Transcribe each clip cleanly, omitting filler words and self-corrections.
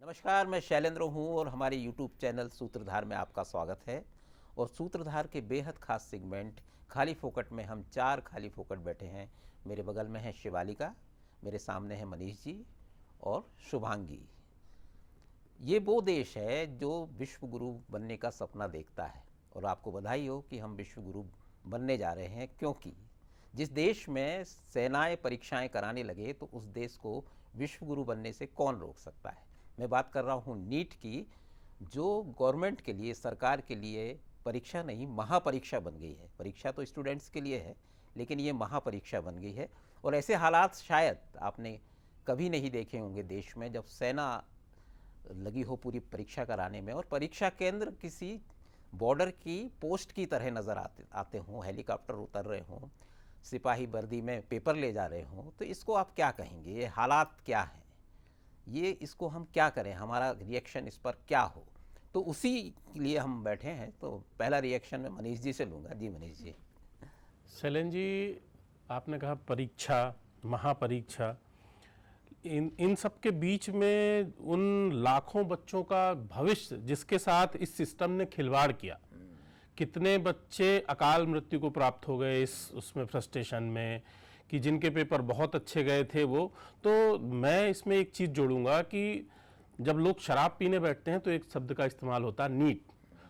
नमस्कार, मैं शैलेंद्र हूँ और हमारे YouTube चैनल सूत्रधार में आपका स्वागत है। और सूत्रधार के बेहद खास सेगमेंट खाली फोकट में हम 4 खाली फोकट बैठे हैं। मेरे बगल में है शिवालिका, मेरे सामने है मनीष जी और शुभांगी। ये वो देश है जो विश्व गुरु बनने का सपना देखता है और आपको बधाई हो कि हम विश्व गुरु बनने जा रहे हैं, क्योंकि जिस देश में सेनाएं परीक्षाएं कराने लगे तो उस देश को विश्व गुरु बनने से कौन रोक सकता है। मैं बात कर रहा हूँ नीट की, जो गवर्नमेंट के लिए, सरकार के लिए परीक्षा नहीं महापरीक्षा बन गई है। परीक्षा तो स्टूडेंट्स के लिए है, लेकिन ये महापरीक्षा बन गई है। और ऐसे हालात शायद आपने कभी नहीं देखे होंगे देश में, जब सेना लगी हो पूरी परीक्षा कराने में और परीक्षा केंद्र किसी बॉर्डर की पोस्ट की तरह नज़र आते हों, हेलीकॉप्टर उतर रहे हों, सिपाही वर्दी में पेपर ले जा रहे हों। तो इसको आप क्या कहेंगे? ये हालात क्या हैं? ये इसको हम क्या करें? हमारा रिएक्शन इस पर क्या हो? तो उसी के लिए हम बैठे हैं। तो पहला रिएक्शन मैं मनीष जी से लूँगा। जी मनीष जी। शैलेंद्र जी, आपने कहा परीक्षा, महापरीक्षा, इन सब के बीच में उन लाखों बच्चों का भविष्य जिसके साथ इस सिस्टम ने खिलवाड़ किया, कितने बच्चे अकाल मृत्यु को प्राप्त हो गए उसमें फ्रस्ट्रेशन में, कि जिनके पेपर बहुत अच्छे गए थे वो। तो मैं इसमें एक चीज़ जोड़ूंगा कि जब लोग शराब पीने बैठते हैं तो एक शब्द का इस्तेमाल होता है नीट।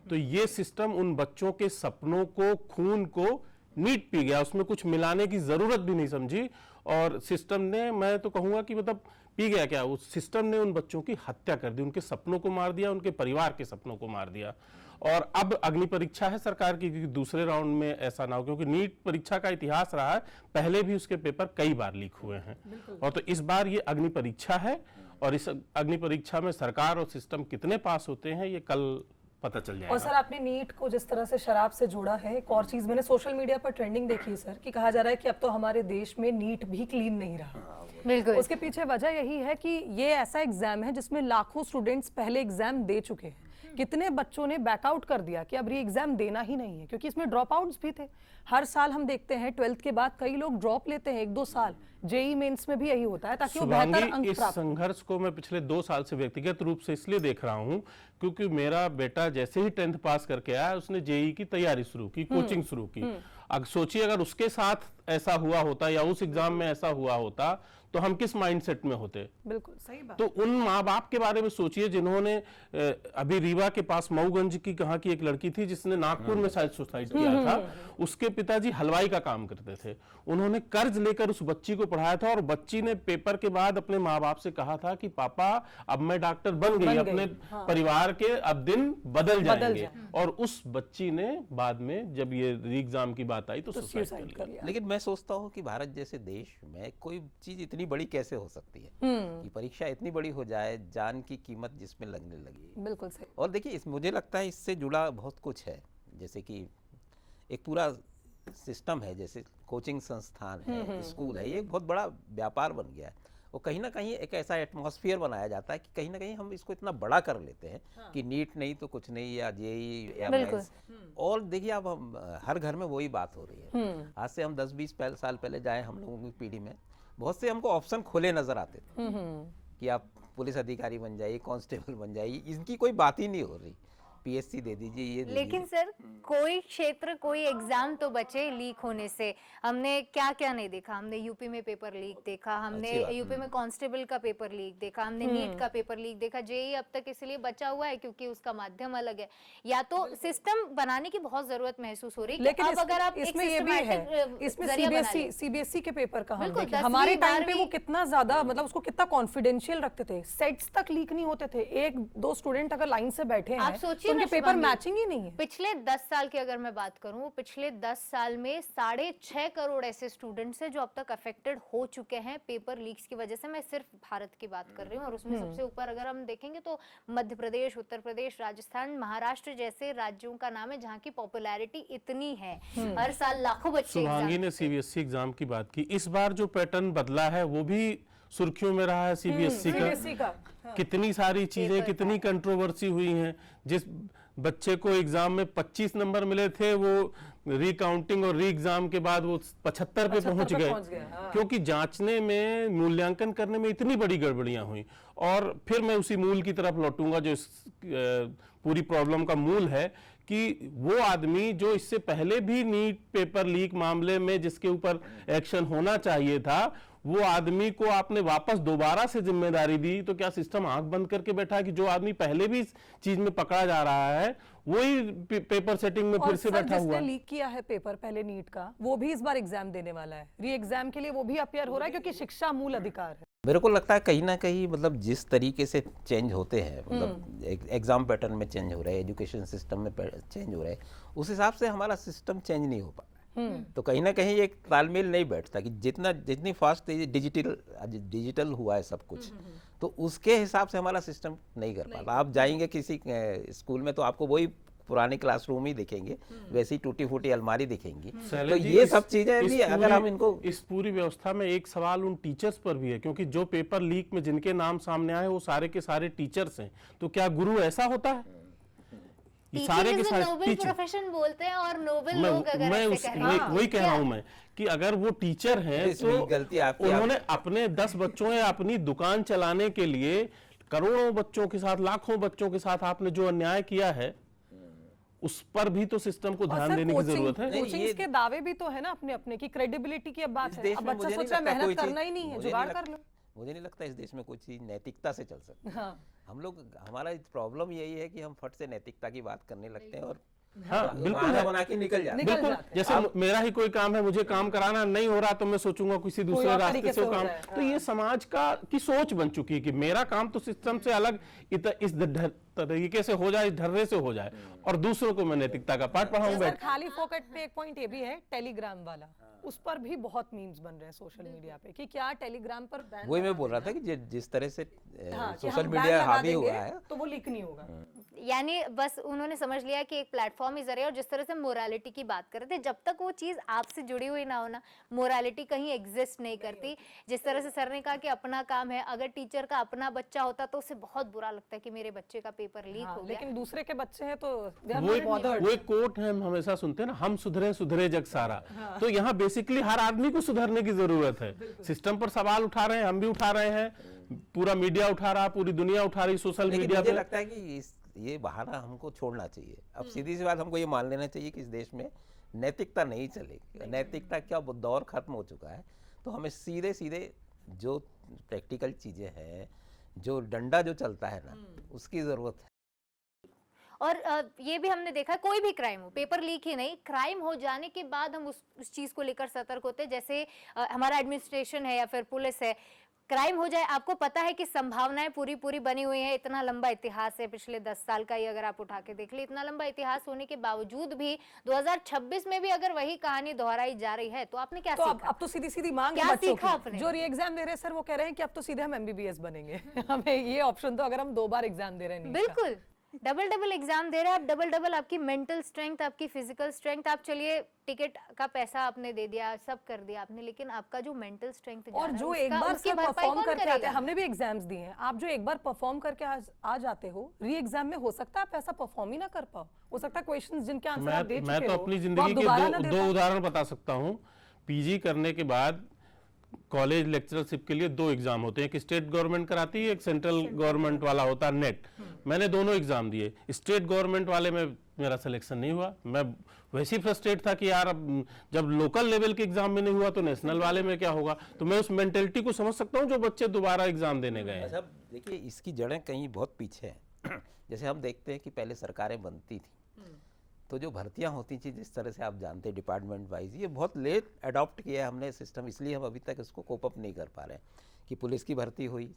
तो ये सिस्टम उन बच्चों के सपनों को, खून को नीट पी गया, उसमें कुछ मिलाने की ज़रूरत भी नहीं समझी। और सिस्टम ने, मैं तो कहूँगा कि मतलब पी गया क्या, उस सिस्टम ने उन बच्चों की हत्या कर दी, उनके सपनों को मार दिया, उनके परिवार के सपनों को मार दिया। और अब अग्नि परीक्षा है सरकार की कि दूसरे राउंड में ऐसा ना हो, क्योंकि नीट परीक्षा का इतिहास रहा है, पहले भी उसके पेपर कई बार लीक हुए हैं। और तो इस बार ये अग्नि परीक्षा है और इस अग्नि परीक्षा में सरकार और सिस्टम कितने पास होते हैं ये कल पता चल जाएगा। और सर, आपने नीट को जिस तरह से शराब से जोड़ा है, एक और चीज मैंने सोशल मीडिया पर ट्रेंडिंग देखी है सर, कि कहा जा रहा है कि अब तो हमारे देश में नीट भी क्लीन नहीं रहा। बिल्कुल। उसके पीछे वजह यही है कि ये ऐसा एग्जाम है जिसमें लाखों स्टूडेंट्स पहले एग्जाम दे चुके हैं। कितने बच्चों ने बैकआउट कर दिया कि अब री एग्जाम देना ही नहीं है, क्योंकि इसमें ड्रॉप आउट्स भी थे। हर साल हम देखते हैं 12th के बाद कई लोग ड्रॉप लेते हैं 1-2 साल। जेई मेंस में भी यही होता है ताकि वो बेहतर अंक इस प्राप्त। संघर्ष को मैं पिछले 2 साल से व्यक्तिगत रूप से इसलिए देख रहा हूं क्योंकि मेरा बेटा जैसे ही 10th पास करके आया, उसने जेई की तैयारी शुरू की, कोचिंग शुरू की। अब सोचिए अगर उसके साथ ऐसा हुआ होता या उस एग्जाम में ऐसा हुआ होता तो हम किस माइंडसेट में होते। बिल्कुल सही बात। तो उन माँ बाप के बारे में सोचिए जिन्होंने अभी रीवा के पास मऊगंज की कहाँ की एक लड़की थी जिसने नागपुर में शायद सुसाइड किया था। उसके पिताजी हलवाई का काम करते थे, उन्होंने कर्ज लेकर उस बच्ची को पढ़ाया था और बच्ची ने पेपर के बाद अपने माँ बाप से कहा था कि पापा अब मैं डॉक्टर बन गई, अपने परिवार के अब दिन बदल जाएंगे। और उस बच्ची ने बाद में जब ये री एग्जाम की बात आई तो सुसाइड कर लिया। लेकिन मैं सोचता हूँ कि भारत जैसे देश में कोई चीज इतनी बड़ी कैसे हो सकती है कि परीक्षा इतनी बड़ी हो जाए, जान की कीमत जिसमें लगने लगी। बिल्कुल सही। और देखिए, मुझे लगता है इससे जुड़ा बहुत कुछ है, जैसे कि एक पूरा सिस्टम है, जैसे कोचिंग संस्थान है, स्कूल है, ये एक बहुत बड़ा व्यापार बन गया है। और कहीं ना कहीं एक ऐसा एटमॉस्फेयर बनाया जाता है कि कहीं ना कहीं हम इसको इतना बड़ा कर लेते हैं कि नीट नहीं तो कुछ नहीं, या जेई या मेंस। और देखिए अब हम हर घर में वही बात हो रही है। आज से हम 10-20 साल पहले जाए, हम लोगों की पीढ़ी में बहुत से हमको ऑप्शन खुले नजर आते थे कि आप पुलिस अधिकारी बन जाइए, कांस्टेबल बन जाइए, इनकी कोई बात ही नहीं हो रही। पीएससी दे दीजिए, ये दे लेकिन दीजिए। सर, कोई क्षेत्र, कोई एग्जाम तो बचे लीक होने से। हमने क्या क्या नहीं देखा। हमने यूपी में पेपर लीक देखा, हमने यूपी में कांस्टेबल का पेपर लीक देखा, हमने नीट का पेपर लीक देखा। जेई अब तक इसलिए बचा हुआ है क्योंकि उसका माध्यम अलग है। या तो सिस्टम बनाने की बहुत जरूरत महसूस हो रही है। लेकिन अब अगर आप इसमें ये भी है, इसमें सीबीएसई के पेपर का हम देखें, हमारे टाइम पे वो कितना ज्यादा, मतलब उसको कितना कॉन्फिडेंशियल रखते थे, सेट्स तक लीक नहीं होते थे। 1-2 स्टूडेंट अगर लाइन से बैठे हैं, आप सोचिए उनके पेपर मैचिंग ही नहीं है। पिछले 10 साल की अगर मैं बात करूं, पिछले 10 साल में 6.5 करोड़ ऐसे स्टूडेंट्स हैं जो अब तक अफेक्टेड हो चुके हैं पेपर लीक्स की वजह से। मैं सिर्फ भारत की बात कर रही हूं। और उसमें सबसे ऊपर अगर हम देखेंगे तो मध्य प्रदेश, उत्तर प्रदेश, राजस्थान, महाराष्ट्र जैसे राज्यों का नाम है जहां की पॉपुलैरिटी इतनी है। हर साल लाखों बच्चे। शुभांगी ने सीबीएसई एग्जाम की बात की। इस बार जो पैटर्न बदला है वो भी सुर्खियों में रहा है सीबीएसई का। कितनी सारी चीजें, कितनी कंट्रोवर्सी हुई हैं। जिस बच्चे को एग्जाम में 25 नंबर मिले थे वो रिकाउंटिंग और री एग्जाम के बाद वो 75 पे 75 पहुंच पे गए, पहुंच गए, हाँ। क्योंकि जांचने में, मूल्यांकन करने में इतनी बड़ी गड़बड़ियां हुई। और फिर मैं उसी मूल की तरफ लौटूंगा जो इस पूरी प्रॉब्लम का मूल है, कि वो आदमी जो इससे पहले भी नीट पेपर लीक मामले में जिसके ऊपर एक्शन होना चाहिए था, वो आदमी को आपने वापस दोबारा से जिम्मेदारी दी, तो क्या सिस्टम आंख बंद करके बैठा है कि जो आदमी पहले भी इस चीज में पकड़ा जा रहा है वही पेपर सेटिंग में फिर और से सर बैठा हुआ जिसने है? लीक किया है पेपर पहले नीट का, वो भी इस बार एग्जाम देने वाला है, री एग्जाम के लिए वो भी अपियर हो रहा है, क्योंकि शिक्षा मूल अधिकार है। मेरे को लगता है कहीं ना कहीं मतलब जिस तरीके से चेंज होते हैं, मतलब एग्जाम पैटर्न में चेंज हो रहा है, एजुकेशन सिस्टम में चेंज हो रहा है, उस हिसाब से हमारा सिस्टम चेंज नहीं हो पा रहा है। तो कहीं ना कहीं एक तालमेल नहीं बैठता कि जितनी फास्ट डिजिटल हुआ है सब कुछ, तो उसके हिसाब से हमारा सिस्टम नहीं कर पाता। आप जाएंगे किसी स्कूल में तो आपको वही पुराने क्लासरूम ही दिखेंगे, वैसी टूटी फूटी अलमारी दिखेंगी। तो शैलेश जी, ये सब चीजें भी अगर हम इनको इस पूरी व्यवस्था में एक सवाल उन टीचर्स पर भी है, क्योंकि जो पेपर लीक में जिनके नाम सामने आए वो सारे के सारे टीचर्स हैं। तो क्या गुरु ऐसा होता है? ये सारे के सारे नोबेल टीचर, प्रोफेशन बोलते हैं, और नोबेल मैं लोग अगर मैं ऐसे उस कह रहे हैं, वही कह रहा क्या? हूं मैं कि अगर वो टीचर हैं इसमें तो गलती आपकी, उन्होंने अपने 10 बच्चों या अपनी दुकान चलाने के लिए करोड़ों बच्चों के साथ, लाखों बच्चों के साथ आपने जो अन्याय किया है, उस पर भी तो सिस्टम को और ध्यान सर देने की जरूरत है। कोचिंग के दावे भी तो है ना अपने अपने की, क्रेडिबिलिटी की अब बात इस है। देश अब में बच्चा मुझे नहीं सोच रहा है लगता कोई मेहनत चीज- करना ही नहीं है, मुझे जुगाड़ नहीं कर लो। मुझे नहीं लगता इस देश में कोई चीज नैतिकता से चल सकती है। हाँ हम लोग, हमारा प्रॉब्लम यही है कि हम फट से नैतिकता की बात करने लगते हैं और हाँ बिल्कुल बहाना है, बना के निकल जाते हैं। निकल बिल्कुल। जाते हैं। जैसे मेरा ही कोई काम है, मुझे काम कराना नहीं हो रहा तो मैं सोचूंगा किसी दूसरे और रास्ते तरीके से से वो हो काम। जाए, तो ये समाज का की सोच बन चुकी है कि मेरा काम तो सिस्टम से अलग इस तरीके से हो जाए, इस ढर्रे से हो जाए, और दूसरों को मैं नैतिकता का पाठ पढ़ाऊं सर बैठ। खाली फोकट पे एक पॉइंट ये भी है, टेलीग्राम वाला, उस पर भी बहुत मीम्स बन रहे हैं सोशल मीडिया पे कि क्या टेलीग्राम पर बैन वही मैं बोल रहा था कि जिस तरह से हाँ, कि सोशल हम मीडिया बैन लगा हावी हुआ देंगे है, तो वो लीक नहीं होगा। यानी बस उन्होंने समझ लिया कि एक प्लेटफॉर्म ही जरिए, और जिस तरह से मोरालिटी की बात कर रहे थे, जब तक वो चीज आपसे जुड़ी हुई ना हो ना, मोरालिटी कहीं एग्जिस्ट नहीं करती। जिस तरह से सर ने कहा कि अपना काम है, अगर टीचर का अपना बच्चा होता तो उसे बहुत बुरा लगता है कि मेरे बच्चे का पेपर लीक हाँ, हो गया। लेकिन दूसरे के बच्चे हैं तो they are वो not bothered। एक कोट है, हम हमेशा सुनते हैं ना, हम सुधरे सुधरे जग सारा। तो यहाँ बेसिकली हर आदमी को सुधरने की जरूरत है। सिस्टम पर सवाल उठा रहे हैं, हम भी उठा रहे हैं, पूरा मीडिया उठा रहा, पूरी दुनिया उठा रही, सोशल लेकिन मीडिया मुझे पे। लगता है कि ये बहाना हमको छोड़ना चाहिए। अब सीधी सी बात, हमको ये मान लेना चाहिए कि इस देश में नैतिकता नहीं चलेगी। नैतिकता क्या, वो दौर खत्म हो चुका है। तो हमें सीधे सीधे जो प्रैक्टिकल चीजें हैं, जो डंडा जो चलता है ना, उसकी जरूरत है। और ये भी हमने देखा, कोई भी क्राइम हो, पेपर लीक ही नहीं, क्राइम हो जाने के बाद हम उस चीज को लेकर सतर्क होते हैं। जैसे हमारा एडमिनिस्ट्रेशन है या फिर पुलिस है, क्राइम हो जाए, आपको पता है कि संभावनाएं पूरी बनी हुई है, इतना लंबा इतिहास है, पिछले 10 साल का ही अगर आप उठा के देख ले, इतना लंबा इतिहास होने के बावजूद भी 2026 में भी अगर वही कहानी दोहराई जा रही है, तो आपने क्या तो सीखा? अब तो सीधी सीधी मांग है क्या बच्चों सीखा की। आपने? जो री एग्जाम दे रहे हैं सर, वो कह रहे हैं कि अब तो सीधे हम MBBS बनेंगे। हमें ये ऑप्शन दो, अगर हम 2 बार एग्जाम दे रहे हैं नीट का। बिल्कुल, डबल एग्जाम दे रहे हैं आप, डबल आपकी मेंटल स्ट्रेंथ, आपकी फिजिकल स्ट्रेंथ। आप चलिए टिकट का पैसा आपने दे दिया, सब कर दिया आपने, लेकिन आपका जो मेंटल स्ट्रेंथ जा और रहा है, जो एक उसका- बार उसकी सर भरपाई परफॉर्म कौन करके आते हैं, करेगा? हमने भी एग्जाम्स दिए हैं, आप जो एक बार परफॉर्म करके आ जाते हो, री एग्जाम में हो सकता है आप ऐसा परफॉर्म ही ना कर पाओ, हो सकता है क्वेश्चंस जिनके आंसर आप दे चुके मैं हो तो अपनी वो आप जिंदगी के दोबारा ना दे दो पाओ। उदाहरण बता सकता हूँ। पीजी करने के बाद कॉलेज लेक्चरशिप के लिए 2 एग्जाम होते हैं, एक स्टेट गवर्नमेंट कराती है, एक सेंट्रल गवर्नमेंट वाला होता है नेट। मैंने दोनों एग्जाम दिए। स्टेट गवर्नमेंट वाले में मेरा सिलेक्शन नहीं हुआ। मैं वैसे ही फ्रस्ट्रेट था कि यार अब जब लोकल लेवल के एग्जाम में नहीं हुआ तो नेशनल वाले में क्या होगा। तो मैं उस मेंटेलिटी को समझ सकता हूँ जो बच्चे दोबारा एग्जाम देने गए हैं। अच्छा, देखिए इसकी जड़ें कहीं बहुत पीछे हैं। जैसे हम देखते हैं कि पहले सरकारें बनती थी तो जो भर्तियां होती थी, जिस तरह से आप जानते हैं डिपार्टमेंट वाइज, ये बहुत लेट अडॉप्ट किया है हमने सिस्टम, इसलिए हम अभी तक इसको कोप अप नहीं कर पा रहे हैं। कि पुलिस की भर्ती हुई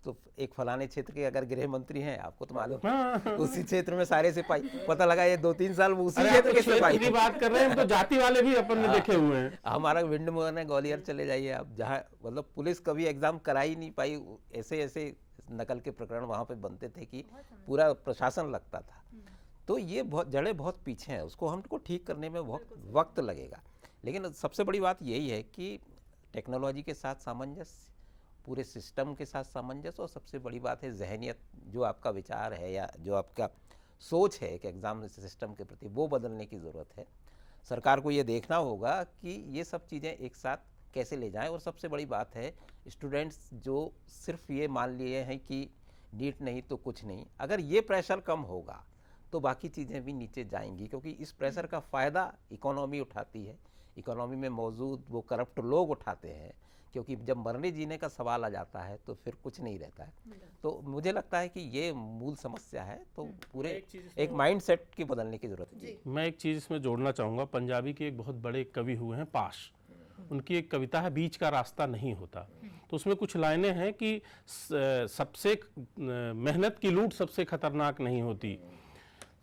तो एक फलाने क्षेत्र के अगर गृह मंत्री हैं, आपको तो मालूम उसी क्षेत्र में सारे सिपाही, पता लगा ये 2-3 साल वो उसी क्षेत्र के सिपाही की बात कर रहे हैं, तो जाति वाले भी अपन ने देखे हुए हैं। हमारा विंड मोहन है, ग्वालियर चले जाइए आप, जहाँ मतलब पुलिस कभी एग्जाम करा ही नहीं पाई। ऐसे नकल के प्रकरण वहाँ पे बनते थे कि पूरा प्रशासन लगता था। तो ये बहुत जड़ें बहुत पीछे हैं, उसको हमको ठीक करने में बहुत वक्त लगेगा। लेकिन सबसे बड़ी बात यही है कि टेक्नोलॉजी के साथ सामंजस्य, पूरे सिस्टम के साथ सामंजस्य, और सबसे बड़ी बात है जहनियत, जो आपका विचार है या जो आपका सोच है कि एग्ज़ाम सिस्टम के प्रति, वो बदलने की ज़रूरत है। सरकार को ये देखना होगा कि ये सब चीज़ें एक साथ कैसे ले जाएं। और सबसे बड़ी बात है, स्टूडेंट्स जो सिर्फ ये मान लिए हैं कि नीट नहीं तो कुछ नहीं, अगर ये प्रेशर कम होगा तो बाकी चीज़ें भी नीचे जाएंगी, क्योंकि इस प्रेशर का फ़ायदा इकोनॉमी उठाती है, इकोनॉमी में मौजूद वो करप्ट लोग उठाते हैं, क्योंकि जब मरने जीने का सवाल आ जाता है तो फिर कुछ नहीं रहता है। तो मुझे लगता है कि ये मूल समस्या है, तो पूरे एक माइंडसेट की बदलने की ज़रूरत है। मैं एक चीज़ इसमें जोड़ना चाहूँगा। पंजाबी के एक बहुत बड़े कवि हुए हैं पाश, उनकी एक कविता है बीच का रास्ता नहीं होता। तो उसमें कुछ लाइनें हैं कि सबसे मेहनत की लूट सबसे खतरनाक नहीं होती,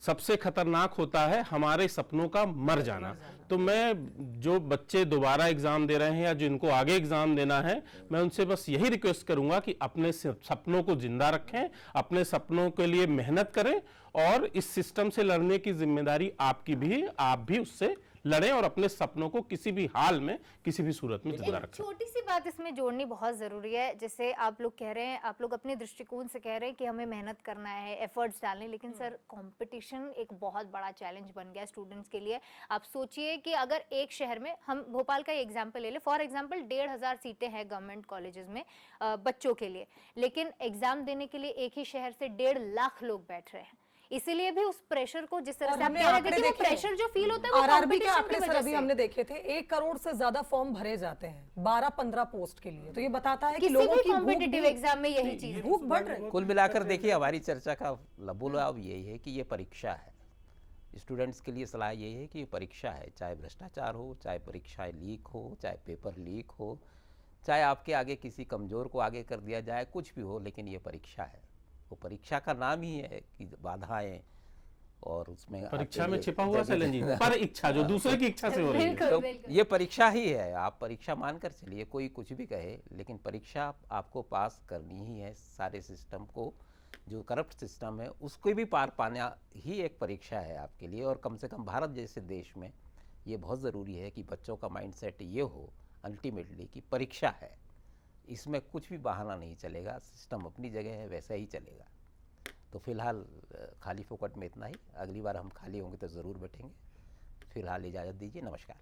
सबसे खतरनाक होता है हमारे सपनों का मर जाना। तो मैं जो बच्चे दोबारा एग्जाम दे रहे हैं या जिनको आगे एग्जाम देना है, मैं उनसे बस यही रिक्वेस्ट करूंगा कि अपने सपनों को जिंदा रखें, अपने सपनों के लिए मेहनत करें, और इस सिस्टम से लड़ने की जिम्मेदारी आपकी भी, आप भी उससे लड़ें और अपने सपनों को किसी भी हाल में, किसी भी सूरत में जिंदा रखें। छोटी सी बात इसमें जोड़नी बहुत जरूरी है। जैसे आप लोग कह रहे हैं, आप लोग अपने दृष्टिकोण से कह रहे हैं कि हमें मेहनत करना है, एफर्ट्स डालने, लेकिन सर कंपटीशन एक बहुत बड़ा चैलेंज बन गया स्टूडेंट्स के लिए। आप सोचिए कि अगर एक शहर में, हम भोपाल का एग्जाम्पल ले ले, फॉर एग्जाम्पल 1500 सीटें हैं गवर्नमेंट कॉलेजेस में बच्चों के लिए, लेकिन एग्जाम देने के लिए एक ही शहर से 1.5 लाख लोग बैठ रहे हैं। इसीलिए भी उस प्रेशर को, जिस तरह से आप कह रहे थे कि वो प्रेशर जो फील होता है वो आरआरबी के कंपटीशन आंकड़े की सर वजह अभी से। हमने देखे थे, 1 करोड़ से ज्यादा फॉर्म भरे जाते हैं 12-15 पोस्ट के लिए। तो ये बताता है कि किसी लोगों भी की कॉम्पिटिटिव एग्जाम में यही चीज है। भूख बढ़ रही है। कुल मिलाकर देखिए, हमारी चर्चा का लबुलाव यही है कि ये परीक्षा है। स्टूडेंट्स के लिए सलाह यही है कि ये परीक्षा है, चाहे भ्रष्टाचार हो, चाहे परीक्षाएं लीक हो, चाहे पेपर लीक हो, चाहे आपके आगे किसी कमज़ोर को आगे कर दिया जाए, कुछ भी हो, लेकिन ये परीक्षा है। वो परीक्षा का नाम ही है कि बाधाएं, और उसमें परीक्षा में छिपा हुआ शैलेंद्र जी, पर इच्छा जो दूसरे की इच्छा से हो रही है। बिल्कुल, तो बिल्कुल। ये परीक्षा ही है, आप परीक्षा मानकर चलिए, कोई कुछ भी कहे, लेकिन परीक्षा आपको पास करनी ही है। सारे सिस्टम को, जो करप्ट सिस्टम है उसको भी पार पाना ही एक परीक्षा है आपके लिए। और कम से कम भारत जैसे देश में ये बहुत ज़रूरी है कि बच्चों का माइंडसेट ये हो अल्टीमेटली कि परीक्षा है, इसमें कुछ भी बहाना नहीं चलेगा, सिस्टम अपनी जगह है, वैसा ही चलेगा। तो फिलहाल खाली फोकट में इतना ही। अगली बार हम खाली होंगे तो ज़रूर बैठेंगे। फिलहाल इजाज़त दीजिए, नमस्कार।